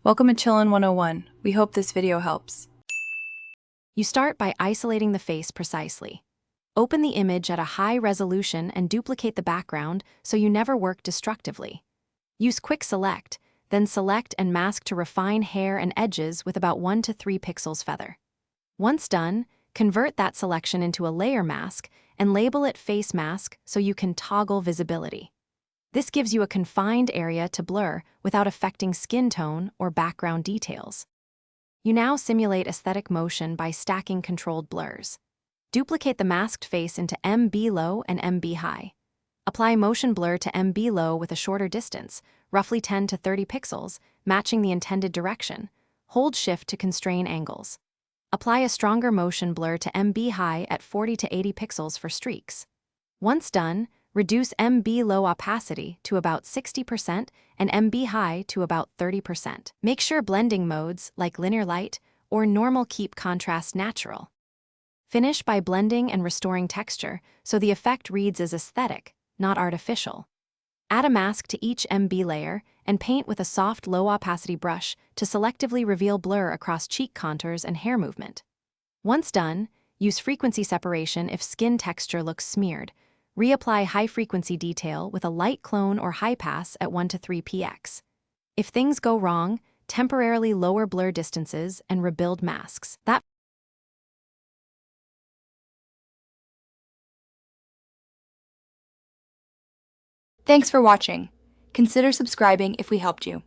Welcome to Chillin' 101. We hope this video helps. You start by isolating the face precisely. Open the image at a high resolution and duplicate the background so you never work destructively. Use Quick Select, then select and mask to refine hair and edges with about 1 to 3 pixels feather. Once done, convert that selection into a layer mask and label it Face Mask so you can toggle visibility. This gives you a confined area to blur without affecting skin tone or background details. You now simulate aesthetic motion by stacking controlled blurs. Duplicate the masked face into MB low and MB high. Apply motion blur to MB low with a shorter distance, roughly 10 to 30 pixels, matching the intended direction. Hold Shift to constrain angles. Apply a stronger motion blur to MB high at 40 to 80 pixels for streaks. Once done, reduce MB low opacity to about 60% and MB high to about 30%. Make sure blending modes like linear light or normal keep contrast natural. Finish by blending and restoring texture so the effect reads as aesthetic, not artificial. Add a mask to each MB layer and paint with a soft low opacity brush to selectively reveal blur across cheek contours and hair movement. Once done, use frequency separation if skin texture looks smeared. Reapply high-frequency detail with a light clone or high pass at 1 to 3 px. If things go wrong, temporarily lower blur distances and rebuild masks. Thanks for watching. Consider subscribing if we helped you.